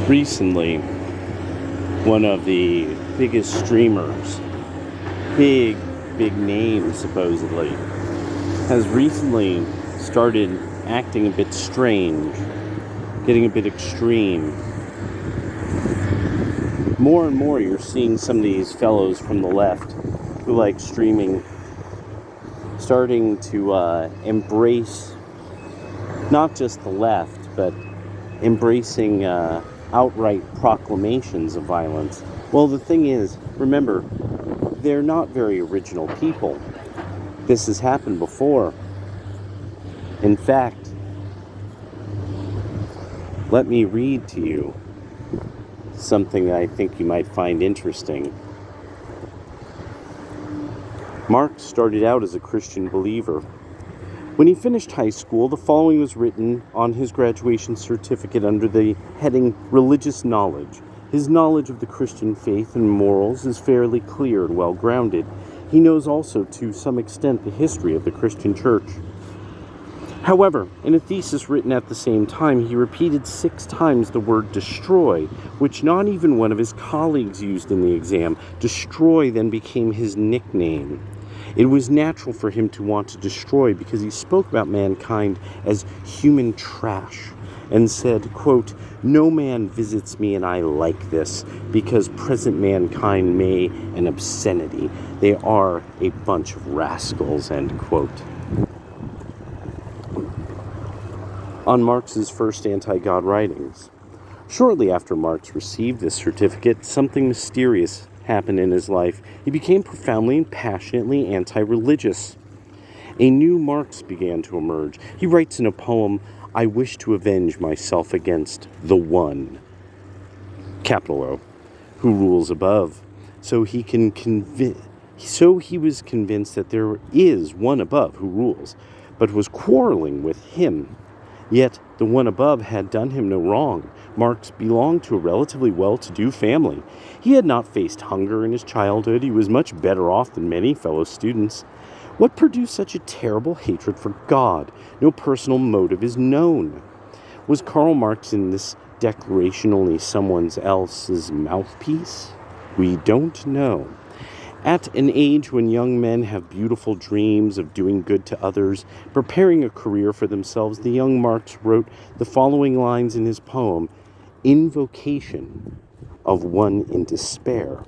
Recently, one of the biggest streamers, big name supposedly, has recently started acting a bit strange, getting a bit extreme. More and more you're seeing some of these fellows from the left who like streaming starting to embrace not just the left, but embracing outright proclamations of violence. Well, the thing is, remember, they're not very original people. This has happened before. In fact, let me read to you something I think you might find interesting. Marx started out as a Christian believer. When he finished high school, the following was written on his graduation certificate under the heading Religious Knowledge. His knowledge of the Christian faith and morals is fairly clear and well-grounded. He knows also to some extent the history of the Christian church. However, in a thesis written at the same time, he repeated 6 times the word destroy, which not even one of his colleagues used in the exam. Destroy then became his nickname. It was natural for him to want to destroy because he spoke about mankind as human trash and said, quote, "No man visits me and I like this because present mankind may an obscenity. They are a bunch of rascals," end quote. On Marx's first anti-God writings. Shortly after Marx received this certificate, something mysterious happened in his life. He became profoundly and passionately anti-religious. A new Marx began to emerge. He writes in a poem, "I wish to avenge myself against the one, capital O, who rules above." So he was convinced that there is one above who rules, but was quarreling with him. Yet the one above had done him no wrong. Marx belonged to a relatively well-to-do family. He had not faced hunger in his childhood. He was much better off than many fellow students. What produced such a terrible hatred for God? No personal motive is known. Was Karl Marx in this declaration only someone else's mouthpiece? We don't know. At an age when young men have beautiful dreams of doing good to others, preparing a career for themselves, the young Marx wrote the following lines in his poem, Invocation of One in Despair.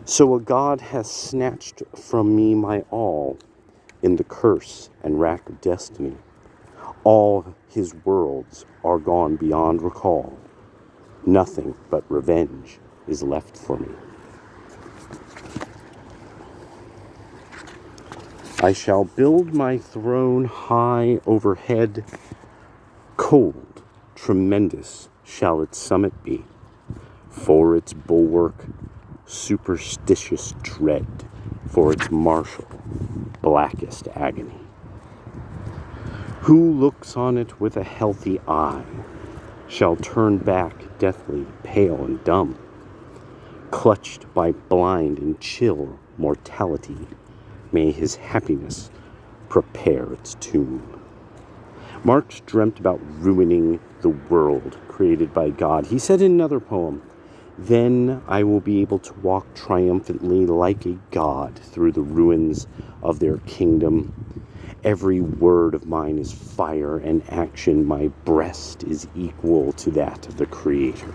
"So a God has snatched from me my all in the curse and rack of destiny. All his worlds are gone beyond recall. Nothing but revenge is left for me. I shall build my throne high overhead. Cold, tremendous shall its summit be. For its bulwark, superstitious dread. For its marshal, blackest agony. Who looks on it with a healthy eye shall turn back deathly pale and dumb, clutched by blind and chill mortality. May his happiness prepare its tomb." Marx dreamt about ruining the world created by God. He said in another poem, "Then I will be able to walk triumphantly like a god through the ruins of their kingdom. Every word of mine is fire and action. My breast is equal to that of the Creator."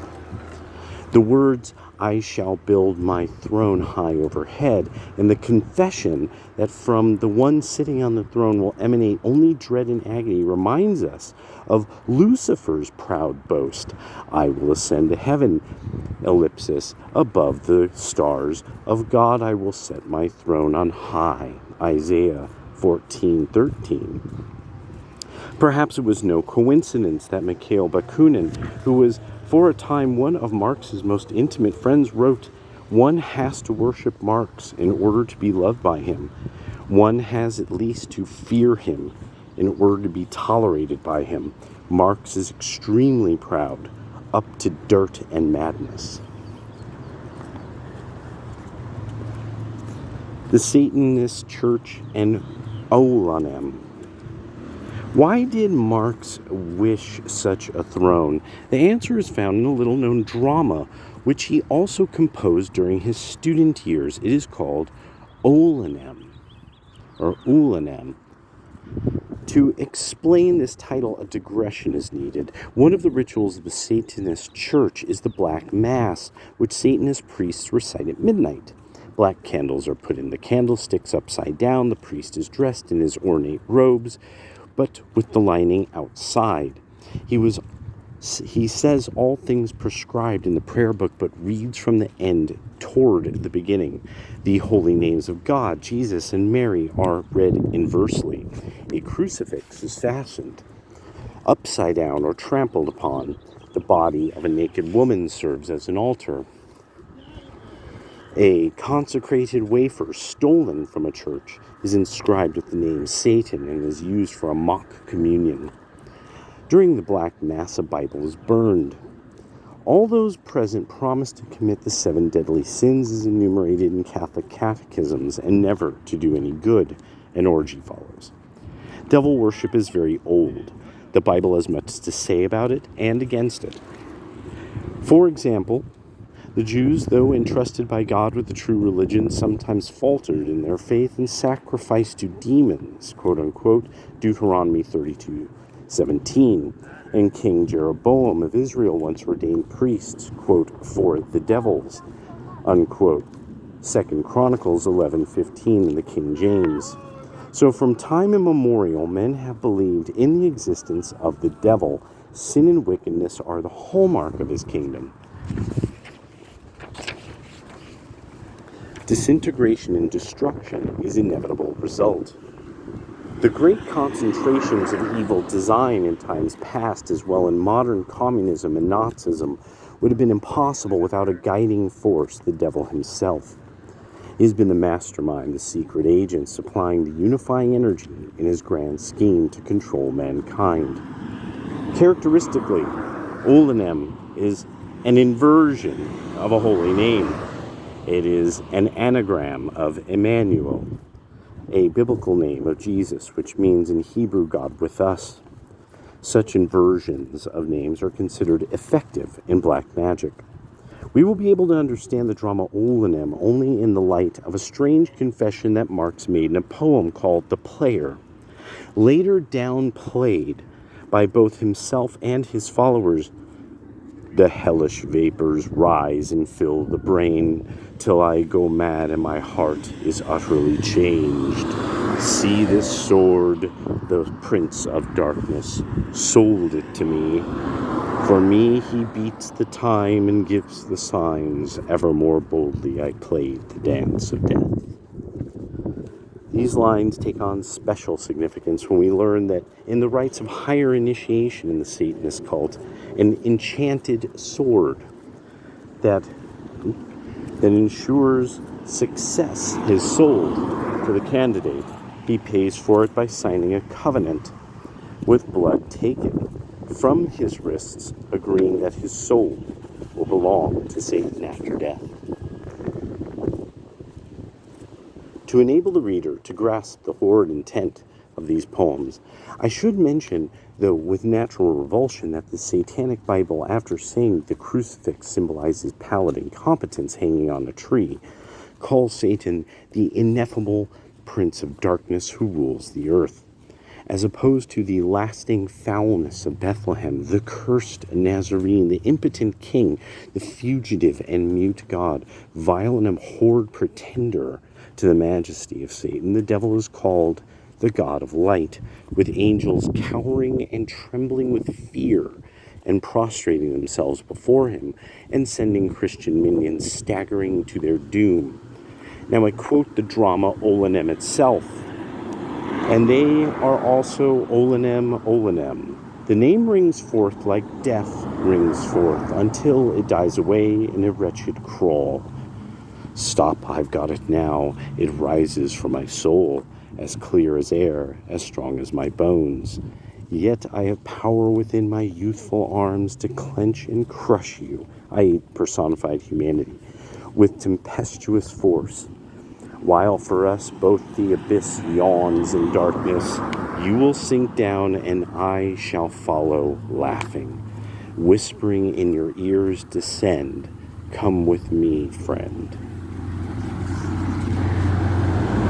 The words, "I shall build my throne high overhead," and the confession that from the one sitting on the throne will emanate only dread and agony reminds us of Lucifer's proud boast, "I will ascend to heaven, ellipsis, above the stars. Of God I will set my throne on high," Isaiah 14:13. Perhaps it was no coincidence that Mikhail Bakunin, who was for a time one of Marx's most intimate friends, wrote, "One has to worship Marx in order to be loved by him. One has at least to fear him in order to be tolerated by him. Marx is extremely proud, up to dirt and madness." The Satanist Church and Oulanem. Why did Marx wish such a throne? The answer is found in a little-known drama, which he also composed during his student years. It is called Oulanem, or Oulanem. To explain this title, a digression is needed. One of the rituals of the Satanist church is the Black Mass, which Satanist priests recite at midnight. Black candles are put in the candlesticks upside down. The priest is dressed in his ornate robes, but with the lining outside. He says all things prescribed in the prayer book, but reads from the end toward the beginning. The holy names of God, Jesus, and Mary are read inversely. A crucifix is fastened upside down or trampled upon. The body of a naked woman serves as an altar. A consecrated wafer stolen from a church is inscribed with the name Satan and is used for a mock communion. During the Black Mass, a Bible is burned. All those present promise to commit the 7 deadly sins as enumerated in Catholic catechisms and never to do any good. An orgy follows. Devil worship is very old. The Bible has much to say about it and against it. For example, the Jews, though entrusted by God with the true religion, sometimes faltered in their faith and sacrificed to demons, quote-unquote, Deuteronomy 32:17. And King Jeroboam of Israel once ordained priests, quote, for the devils, unquote, 2 Chronicles 11:15 in the King James. So from time immemorial, men have believed in the existence of the devil. Sin and wickedness are the hallmark of his kingdom. Disintegration and destruction is an inevitable result. The great concentrations of evil design in times past, as well in modern communism and Nazism, would have been impossible without a guiding force, the devil himself. He has been the mastermind, the secret agent, supplying the unifying energy in his grand scheme to control mankind. Characteristically, Oulanem is an inversion of a holy name. It is an anagram of Emmanuel, a biblical name of Jesus, which means in Hebrew, God with us. Such inversions of names are considered effective in black magic. We will be able to understand the drama Oulanem only in the light of a strange confession that Marx made in a poem called The Player, later downplayed by both himself and his followers. The hellish vapors rise and fill the brain till I go mad and my heart is utterly changed. See this sword, the Prince of Darkness sold it to me. For me he beats the time and gives the signs. Ever more boldly I played the dance of death. These lines take on special significance when we learn that in the rites of higher initiation in the Satanist cult, an enchanted sword that ensures success is sold to the candidate. He pays for it by signing a covenant with blood taken from his wrists, agreeing that his soul will belong to Satan after death. To enable the reader to grasp the horrid intent of these poems, I should mention, though with natural revulsion, that the Satanic Bible, after saying the crucifix symbolizes pallid incompetence hanging on a tree, calls Satan the ineffable Prince of Darkness who rules the earth, as opposed to the lasting foulness of Bethlehem, the cursed Nazarene, the impotent king, the fugitive and mute God, vile and abhorred pretender to the majesty of Satan. The devil is called the God of Light, with angels cowering and trembling with fear and prostrating themselves before him, and sending Christian minions staggering to their doom. Now I quote the drama Oulanem itself, and they are also Oulanem, Oulanem. The name rings forth like death rings forth, until it dies away in a wretched crawl. Stop, I've got it now. It rises from my soul, as clear as air, as strong as my bones. Yet I have power within my youthful arms to clench and crush you, i.e. personified humanity, with tempestuous force. While for us both the abyss yawns in darkness, you will sink down and I shall follow laughing. Whispering in your ears, descend. Come with me, friend.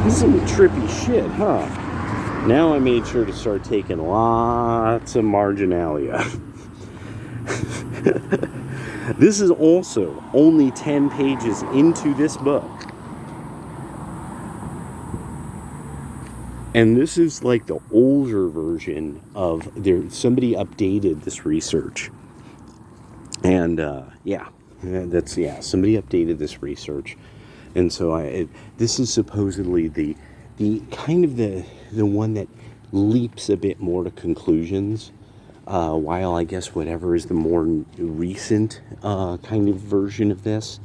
This is some trippy shit, huh? Now I made sure to start taking lots of marginalia. This is also only 10 pages into this book. And this is like the older version of somebody updated this research. And somebody updated this research. And so this is supposedly the kind of the one that leaps a bit more to conclusions. While I guess whatever is the more recent kind of version of this,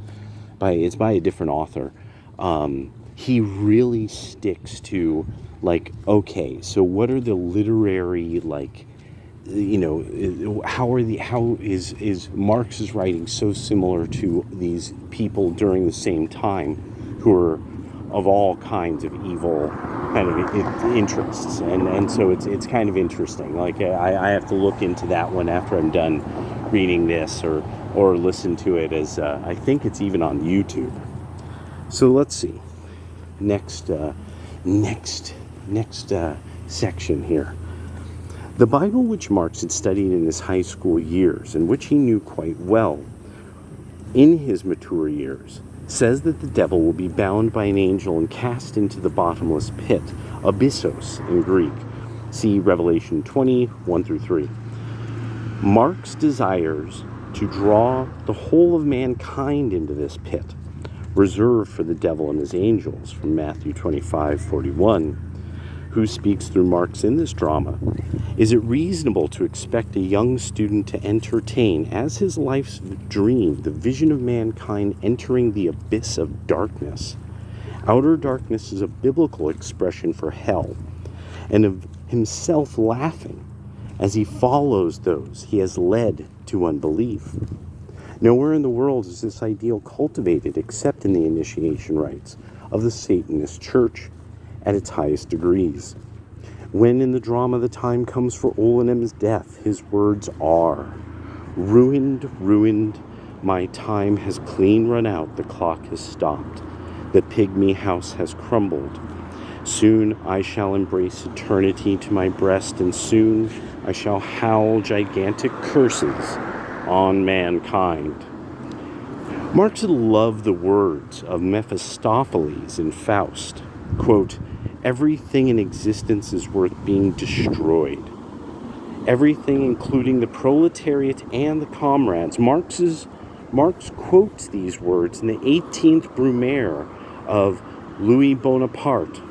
it's by a different author. He really sticks to like, okay, so what are the literary, like, how is Marx's writing so similar to these people during the same time who are of all kinds of evil kind of interests, and so it's kind of interesting. Like I have to look into that one after I'm done reading this, or listen to it as I think it's even on YouTube. So let's see. Next section here. The Bible which Marx had studied in his high school years, and which he knew quite well in his mature years, says that the devil will be bound by an angel and cast into the bottomless pit, abyssos in Greek. See Revelation 20, 1-3. Marx desires to draw the whole of mankind into this pit, reserved for the devil and his angels, from Matthew 25:41. Who speaks through Marx in this drama? Is it reasonable to expect a young student to entertain, as his life's dream, the vision of mankind entering the abyss of darkness? Outer darkness is a biblical expression for hell, and of himself laughing as he follows those he has led to unbelief. Nowhere in the world is this ideal cultivated except in the initiation rites of the Satanist Church at its highest degrees. When in the drama the time comes for Oulanem's death, his words are, "Ruined, ruined, my time has clean run out, the clock has stopped, the pygmy house has crumbled. Soon I shall embrace eternity to my breast, and soon I shall howl gigantic curses on mankind." Marx loved the words of Mephistopheles in Faust. Quote, "Everything in existence is worth being destroyed. Everything, including the proletariat and the comrades." Marx quotes these words in the 18th Brumaire of Louis Bonaparte.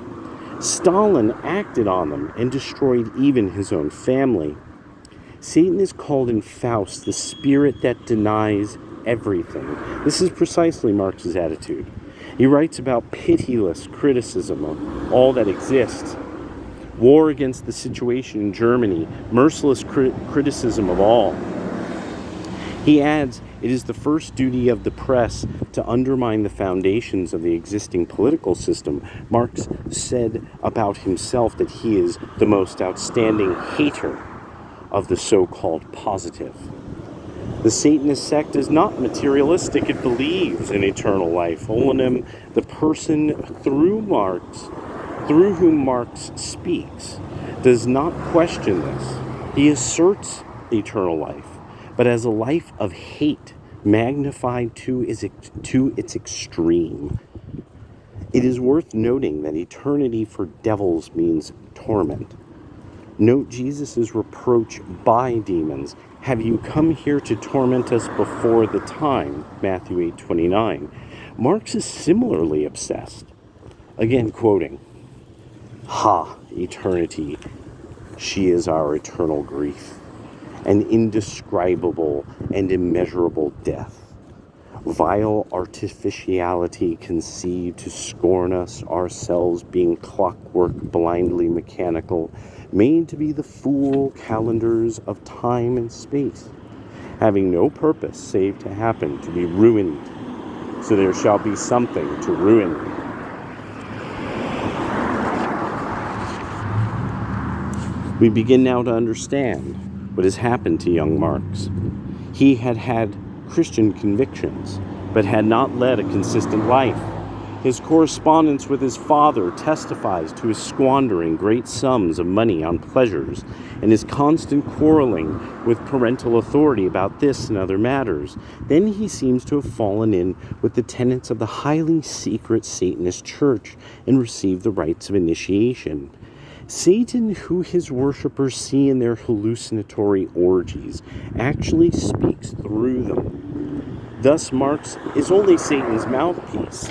Stalin acted on them and destroyed even his own family. Satan is called in Faust the spirit that denies everything. This is precisely Marx's attitude. He writes about pitiless criticism of all that exists, war against the situation in Germany, merciless criticism of all. He adds, it is the first duty of the press to undermine the foundations of the existing political system. Marx said about himself that he is the most outstanding hater of the so-called positive. The Satanist sect is not materialistic. It believes in eternal life. Oulanem, the person through whom Marx speaks, does not question this. He asserts eternal life, but as a life of hate, magnified to its extreme. It is worth noting that eternity for devils means torment. Note Jesus' reproach by demons. "Have you come here to torment us before the time?" Matthew 8:29. Marx is similarly obsessed. Again quoting, "Ha, eternity, she is our eternal grief, an indescribable and immeasurable death. Vile artificiality conceived to scorn us, ourselves being clockwork blindly mechanical, made to be the fool calendars of time and space, having no purpose save to happen to be ruined, so there shall be something to ruin." We begin now to understand what has happened to young Marx. He had had Christian convictions, but had not led a consistent life. His correspondence with his father testifies to his squandering great sums of money on pleasures, and his constant quarreling with parental authority about this and other matters. Then he seems to have fallen in with the tenets of the highly secret Satanist church and received the rites of initiation. Satan, who his worshippers see in their hallucinatory orgies, actually speaks through them. Thus, Marx is only Satan's mouthpiece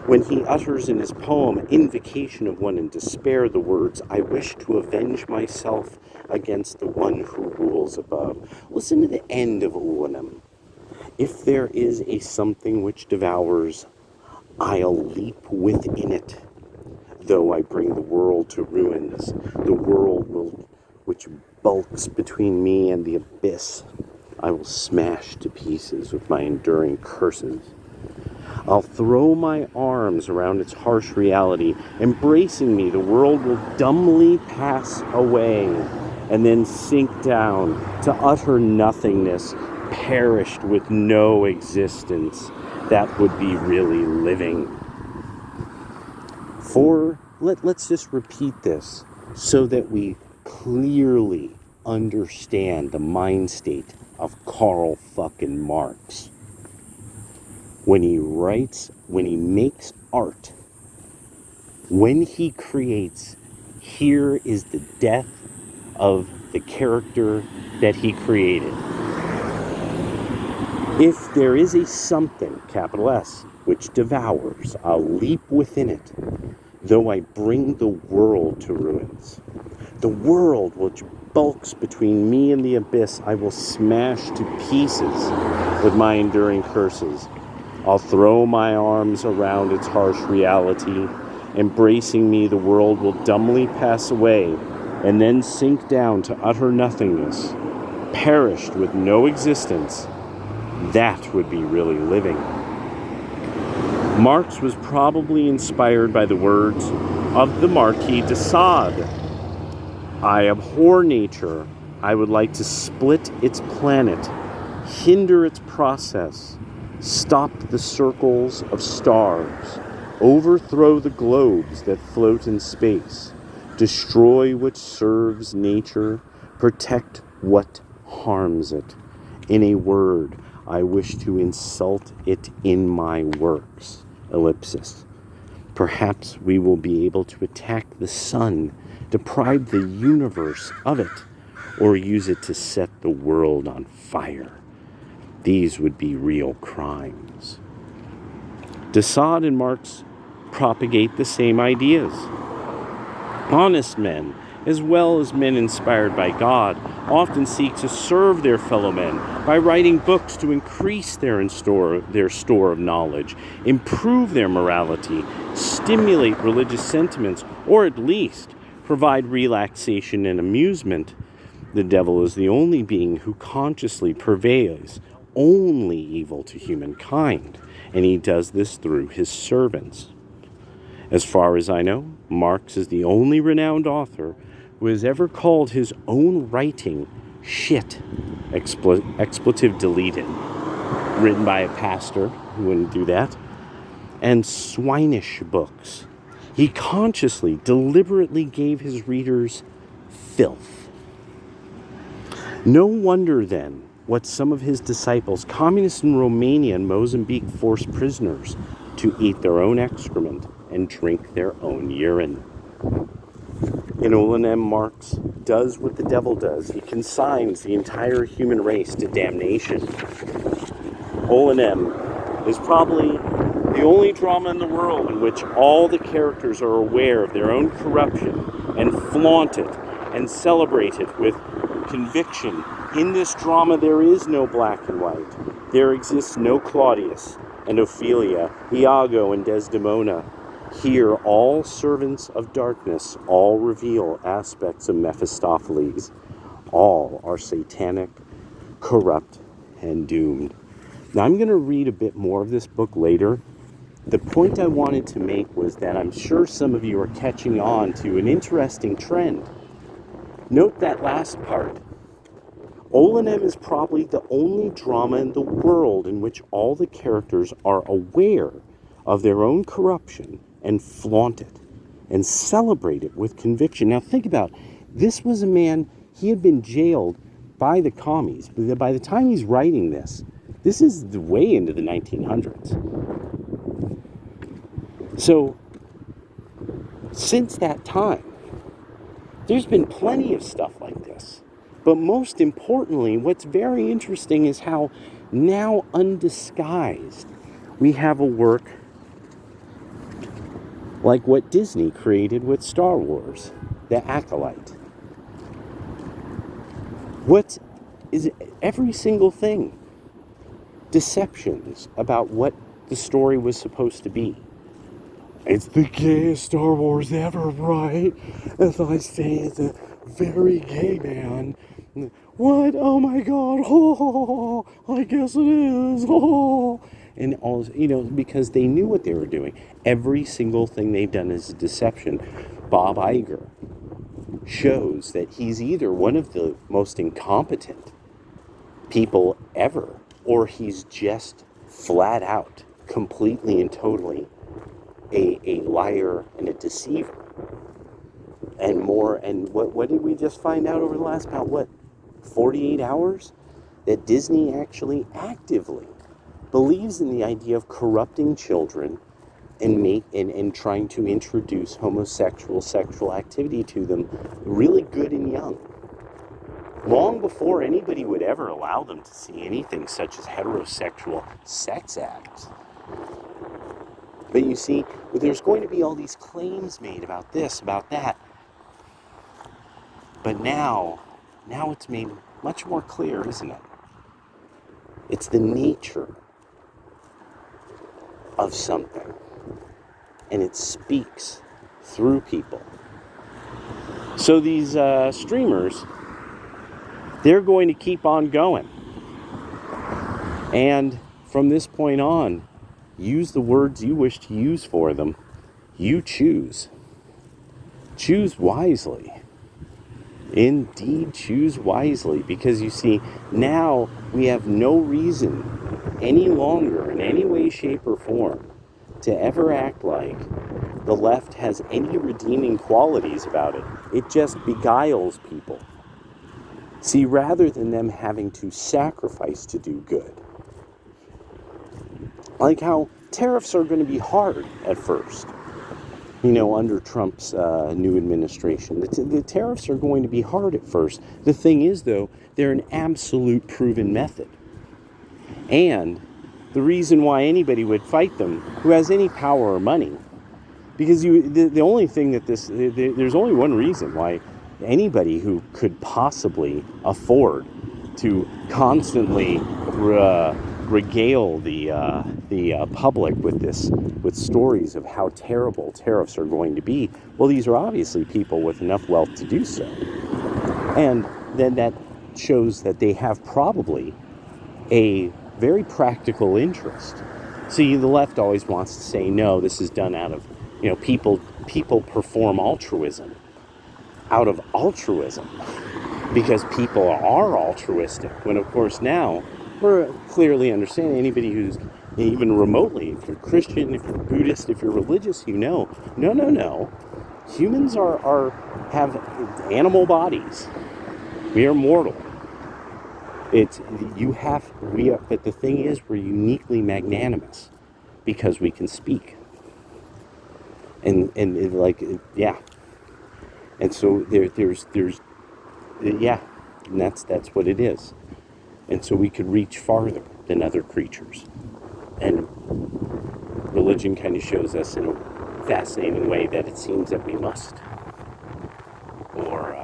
when he utters in his poem Invocation of One in Despair the words, "I wish to avenge myself against the one who rules above." Listen to the end of Oulanem. "If there is a something which devours, I'll leap within it. Though I bring the world to ruins, the world which bulks between me and the abyss, I will smash to pieces with my enduring curses. I'll throw my arms around its harsh reality. Embracing me, the world will dumbly pass away and then sink down to utter nothingness, perished with no existence. That would be really living." Let's just repeat this so that we clearly understand the mind state of Karl fucking Marx. When he writes, when he makes art, when he creates, here is the death of the character that he created. If there is a something, capital S, which devours, I'll leap within it. Though I bring the world to ruins, the world which bulks between me and the abyss, I will smash to pieces with my enduring curses. I'll throw my arms around its harsh reality. Embracing me, the world will dumbly pass away and then sink down to utter nothingness, perished with no existence. That would be really living. Marx was probably inspired by the words of the Marquis DeSade. "I abhor nature. I would like to split its planet, hinder its process, stop the circles of stars, overthrow the globes that float in space, destroy what serves nature, protect what harms it. In a word, I wish to insult it in my works." Ellipsis. Perhaps we will be able to attack the sun, deprive the universe of it, or use it to set the world on fire. These would be real crimes. DeSade and Marx propagate the same ideas. Honest men, as well as men inspired by God, often seek to serve their fellow men by writing books to increase their store of knowledge, improve their morality, stimulate religious sentiments, or at least provide relaxation and amusement. The devil is the only being who consciously purveys only evil to humankind, and he does this through his servants. As far as I know, Marx is the only renowned author who has ever called his own writing shit, expletive deleted, written by a pastor who wouldn't do that, and swinish books. He consciously, deliberately gave his readers filth. No wonder then what some of his disciples, communists in Romania and Mozambique, forced prisoners to eat their own excrement and drink their own urine. In Oulanem, Marx does what the devil does. He consigns the entire human race to damnation. Oulanem is probably the only drama in the world in which all the characters are aware of their own corruption and flaunt it and celebrate it with conviction. In this drama, there is no black and white. There exists no Claudius and Ophelia, Iago and Desdemona. Here, all servants of darkness, all reveal aspects of Mephistopheles. All are satanic, corrupt, and doomed. Now, I'm going to read a bit more of this book later. The point I wanted to make was that I'm sure some of you are catching on to an interesting trend. Note that last part. Oulanem is probably the only drama in the world in which all the characters are aware of their own corruption and flaunt it and celebrate it with conviction. Now think about it. This was a man, he had been jailed by the commies. By the time he's writing this is way into the 1900s. So since that time, there's been plenty of stuff like this. But most importantly, what's very interesting is how now undisguised we have a work like what Disney created with Star Wars, the Acolyte. What is every single thing? Deceptions about what the story was supposed to be. It's the gayest Star Wars ever, right? As I say, it's a very gay man. What? Oh my God! Oh, I guess it is. Oh, and all because they knew what they were doing. Every single thing they've done is a deception. Bob Iger shows that he's either one of the most incompetent people ever, or he's just flat out, completely and totally a liar and a deceiver. And more, and what did we just find out over the last, about 48 hours? That Disney actually actively believes in the idea of corrupting children and trying to introduce homosexual sexual activity to them really good and young. Long before anybody would ever allow them to see anything such as heterosexual sex acts. But you see, there's going to be all these claims made about this, about that. But now it's made much more clear, isn't it? It's the nature of something. And it speaks through people. So these streamers, they're going to keep on going. And from this point on, use the words you wish to use for them. You choose. Choose wisely. Indeed, choose wisely. Because you see, now we have no reason any longer, in any way, shape, or form, to ever act like the left has any redeeming qualities about it. It just beguiles people. See, rather than them having to sacrifice to do good. Like how tariffs are going to be hard at first. Under Trump's new administration. The tariffs are going to be hard at first. The thing is, though, they're an absolute proven method. And the reason why anybody would fight them who has any power or money, because the only thing that there's only one reason why anybody who could possibly afford to constantly regale the public with stories of how terrible tariffs are going to be. Well, these are obviously people with enough wealth to do so, and then that shows that they have probably a very practical interest. See, the left always wants to say, no, this is done out of, people perform altruism out of altruism because people are altruistic. When, of course, now we're clearly understanding anybody who's even remotely, if you're Christian, if you're Buddhist, if you're religious, no. Humans have animal bodies. We are mortal. But the thing is, we're uniquely magnanimous because we can speak. And so and that's what it is. And so we could reach farther than other creatures. And religion kind of shows us in a fascinating way that it seems that we must. Or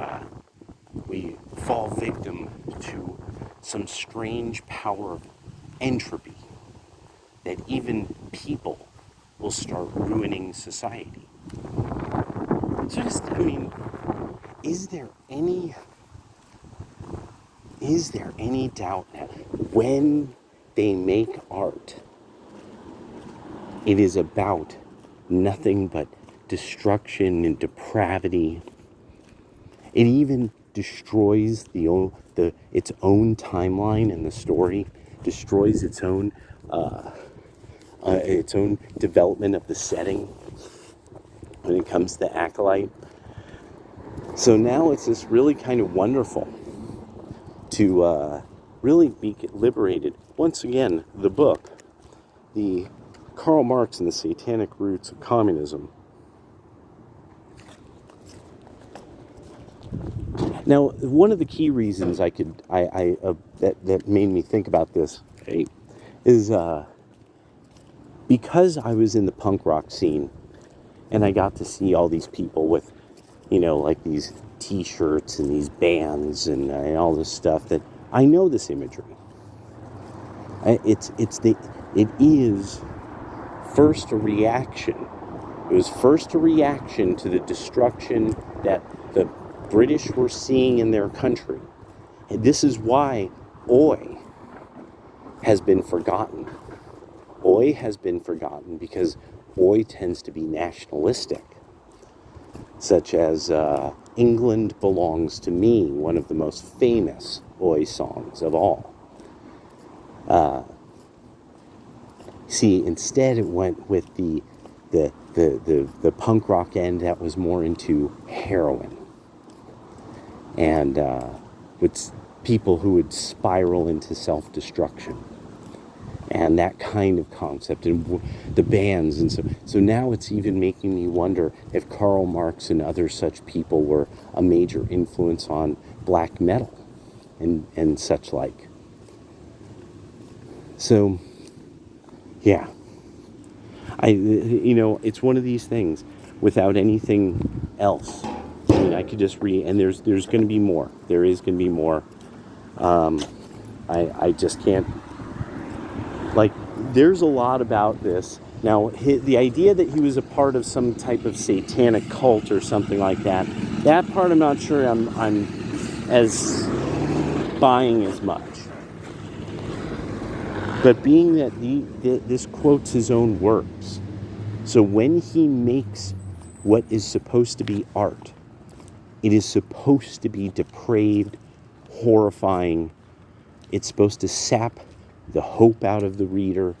we fall victim to some strange power of entropy that even people will start ruining society. So is there any doubt that when they make art, it is about nothing but destruction and depravity? It even destroys its own timeline in the story, destroys its own development of the setting when it comes to Acolyte. So now it's just really kind of wonderful to really be liberated. Once again, the book, the Karl Marx and the Satanic Roots of Communism. Now, one of the key reasons that made me think about this is because I was in the punk rock scene and I got to see all these people with, like these t-shirts and these bands and all this stuff, that I know this imagery. It is first a reaction. It was first a reaction to the destruction that the British were seeing in their country. And this is why Oi has been forgotten. Oi has been forgotten because Oi tends to be nationalistic, such as England Belongs to Me, one of the most famous Oi songs of all. See, instead it went with the punk rock end that was more into heroin. And with people who would spiral into self-destruction. And that kind of concept, and the bands. And so now it's even making me wonder if Karl Marx and other such people were a major influence on black metal and such like. So, yeah. It's one of these things without anything else. I mean, I could just read, and there's going to be more. There is going to be more. I just can't, there's a lot about this. Now, the idea that he was a part of some type of satanic cult or something like that part I'm not sure I'm as buying as much. But being that this quotes his own works, so when he makes what is supposed to be art, it is supposed to be depraved, horrifying. It's supposed to sap the hope out of the reader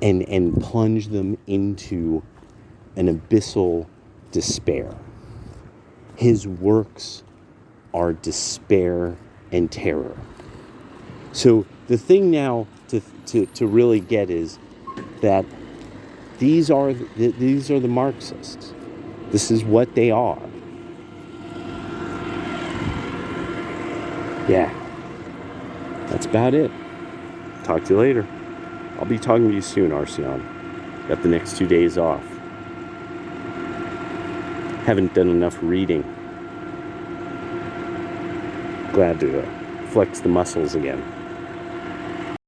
and plunge them into an abyssal despair. His works are despair and terror. So the thing now to really get is that these are the Marxists. This is what they are. Yeah. That's about it. Talk to you later. I'll be talking to you soon, Arsion. Got the next 2 days off. Haven't done enough reading. Glad to flex the muscles again.